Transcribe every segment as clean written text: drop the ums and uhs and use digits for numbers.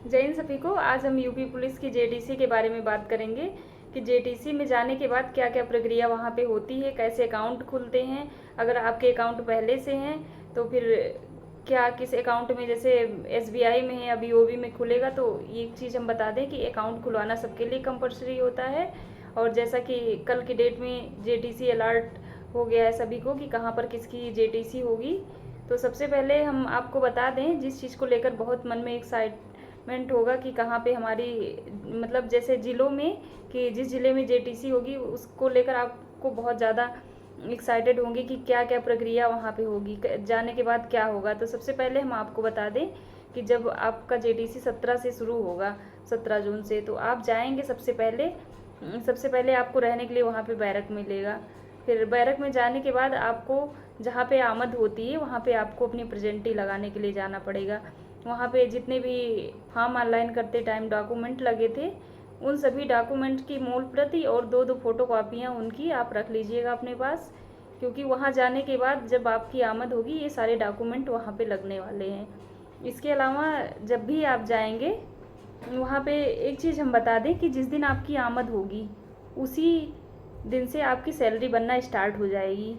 जय हिंद सभी को। आज हम यूपी पुलिस की जेटीसी के बारे में बात करेंगे कि जेटीसी में जाने के बाद क्या क्या प्रक्रिया वहाँ पे होती है, कैसे अकाउंट खुलते हैं, अगर आपके अकाउंट पहले से हैं तो फिर क्या किस अकाउंट में, जैसे एसबीआई में है या बीओबी में खुलेगा, तो ये चीज़ हम बता दें कि अकाउंट खुलवाना सबके लिए कंपलसरी होता है। और जैसा कि कल की डेट में जेटीसी अलर्ट हो गया है सभी को कि कहाँ पर किसकी जेटीसी होगी। तो सबसे पहले हम आपको बता दें, जिस चीज़ को लेकर बहुत मन में एक्साइटमेंट होगा कि कहाँ पे हमारी, मतलब जैसे ज़िलों में, कि जिस ज़िले में जेटीसी होगी उसको लेकर आपको बहुत ज़्यादा एक्साइटेड होंगे कि क्या क्या प्रक्रिया वहाँ पे होगी, जाने के बाद क्या होगा। तो सबसे पहले हम आपको बता दें कि जब आपका जेटीसी 17 से शुरू होगा, 17 जून से, तो आप जाएंगे सबसे पहले आपको रहने के लिए वहाँ पे बैरक मिलेगा। फिर बैरक में जाने के बाद आपको जहाँ पे आमद होती है वहाँ पे आपको अपनी प्रेजेंटी लगाने के लिए जाना पड़ेगा। वहाँ पे जितने भी फॉर्म ऑनलाइन करते टाइम डॉक्यूमेंट लगे थे, उन सभी डॉक्यूमेंट की मूल प्रति और दो फोटो कॉपियाँ उनकी आप रख लीजिएगा अपने पास, क्योंकि वहाँ जाने के बाद जब आपकी आमद होगी ये सारे डॉक्यूमेंट वहाँ पे लगने वाले हैं। इसके अलावा जब भी आप जाएंगे वहाँ पे एक चीज़ हम बता दें कि जिस दिन आपकी आमद होगी उसी दिन से आपकी सैलरी बनना स्टार्ट हो जाएगी,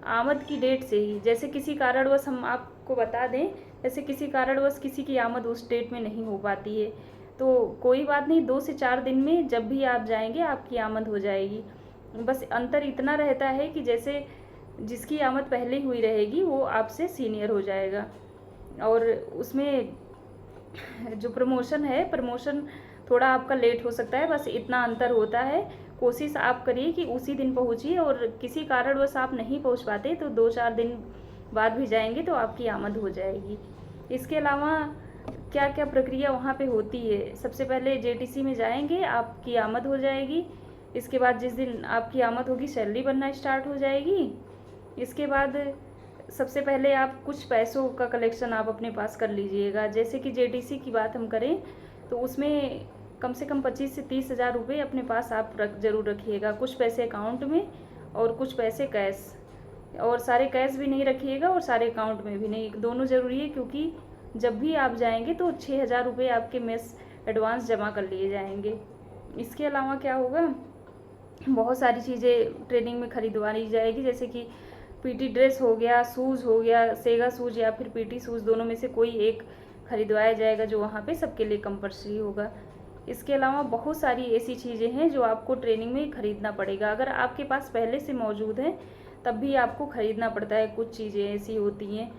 आमद की डेट से ही। जैसे किसी कारणवश हम आपको बता दें, जैसे किसी कारणवश किसी की आमद उस डेट में नहीं हो पाती है, तो कोई बात नहीं, 2 से 4 दिन में जब भी आप जाएंगे आपकी आमद हो जाएगी। बस अंतर इतना रहता है कि जैसे जिसकी आमद पहले हुई रहेगी वो आपसे सीनियर हो जाएगा, और उसमें जो प्रमोशन थोड़ा आपका लेट हो सकता है, बस इतना अंतर होता है। कोशिश आप करिए कि उसी दिन पहुँचिए, और किसी कारणवश आप नहीं पहुँच पाते तो 2-4 दिन बाद भी जाएंगे तो आपकी आमद हो जाएगी। इसके अलावा क्या क्या प्रक्रिया वहाँ पे होती है, सबसे पहले जेटीसी में जाएंगे, आपकी आमद हो जाएगी। इसके बाद जिस दिन आपकी आमद होगी सैलरी बनना स्टार्ट हो जाएगी। इसके बाद सबसे पहले आप कुछ पैसों का कलेक्शन आप अपने पास कर लीजिएगा। जैसे कि जेटीसी की बात हम करें तो उसमें कम से कम 25 से 30 हज़ार रुपये अपने पास आप ज़रूर रखिएगा। कुछ पैसे अकाउंट में और कुछ पैसे कैश, और सारे कैश भी नहीं रखिएगा और सारे अकाउंट में भी नहीं, दोनों ज़रूरी है, क्योंकि जब भी आप जाएंगे तो 6,000 रुपये आपके मेस एडवांस जमा कर लिए जाएंगे। इसके अलावा क्या होगा, बहुत सारी चीज़ें ट्रेनिंग में खरीदवाई जाएगी, जैसे कि पीटी ड्रेस हो गया, शूज़ हो गया, सेगा शूज़ या फिर पीटी शूज़, दोनों में से कोई एक खरीदवाया जाएगा जो वहाँ पे सबके लिए कंपल्सरी होगा। इसके अलावा बहुत सारी ऐसी चीज़ें हैं जो आपको ट्रेनिंग में खरीदना पड़ेगा। अगर आपके पास पहले से मौजूद है तब भी आपको ख़रीदना पड़ता है, कुछ चीज़ें ऐसी होती हैं।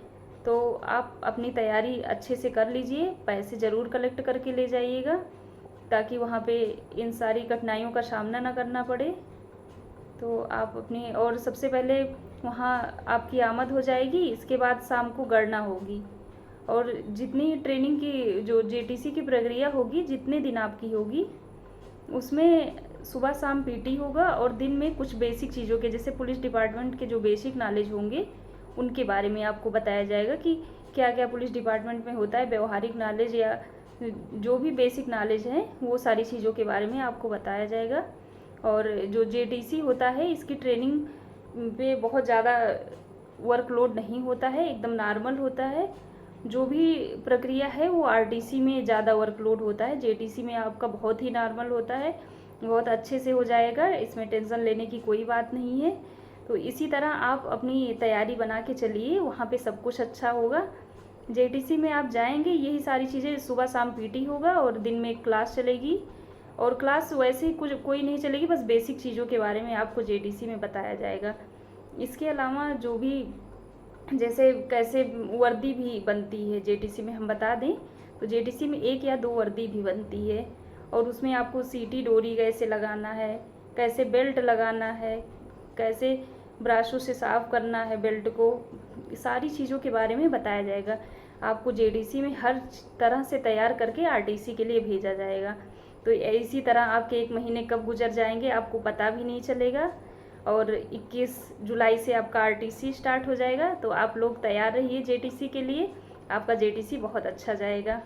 तो आप अपनी तैयारी अच्छे से कर लीजिए, पैसे ज़रूर कलेक्ट करके ले जाइएगा ताकि वहाँ पे इन सारी कठिनाइयों का सामना ना करना पड़े। तो आप अपनी, और सबसे पहले वहाँ आपकी आमद हो जाएगी, इसके बाद शाम को गणना होगी, और जितनी ट्रेनिंग की जो जेटीसी की प्रक्रिया होगी, जितने दिन आपकी होगी, उसमें सुबह शाम पीटी होगा, और दिन में कुछ बेसिक चीज़ों के, जैसे पुलिस डिपार्टमेंट के जो बेसिक नॉलेज होंगे उनके बारे में आपको बताया जाएगा कि क्या क्या पुलिस डिपार्टमेंट में होता है, व्यवहारिक नॉलेज या जो भी बेसिक नॉलेज है वो सारी चीज़ों के बारे में आपको बताया जाएगा। और जो जेटीसी होता है इसकी ट्रेनिंग पे बहुत ज़्यादा वर्कलोड नहीं होता है, एकदम नॉर्मल होता है। जो भी प्रक्रिया है वो आरटीसी में ज़्यादा वर्कलोड होता है, जेटीसी में आपका बहुत ही नॉर्मल होता है, बहुत अच्छे से हो जाएगा, इसमें टेंशन लेने की कोई बात नहीं है। तो इसी तरह आप अपनी तैयारी बना के चलिए, वहाँ पे सब कुछ अच्छा होगा। जेटीसी में आप जाएंगे, यही सारी चीज़ें, सुबह शाम पीटी होगा और दिन में क्लास चलेगी, और क्लास वैसे ही कुछ कोई नहीं चलेगी, बस बेसिक चीज़ों के बारे में आपको जेटीसी में बताया जाएगा। इसके अलावा जो भी, जैसे कैसे वर्दी भी बनती है जेटीसी में हम बता दें, तो जेटीसी में 1 या 2 वर्दी भी बनती है, और उसमें आपको सीटी डोरी कैसे लगाना है, कैसे बेल्ट लगाना है, कैसे ब्राशों से साफ़ करना है बेल्ट को, सारी चीज़ों के बारे में बताया जाएगा। आपको जेटीसी में हर तरह से तैयार करके आरटीसी के लिए भेजा जाएगा। तो इसी तरह आपके 1 महीने कब गुजर जाएंगे आपको पता भी नहीं चलेगा, और 21 जुलाई से आपका आरटीसी स्टार्ट हो जाएगा। तो आप लोग तैयार रहिए जेटीसी के लिए, आपका जेटीसी बहुत अच्छा जाएगा।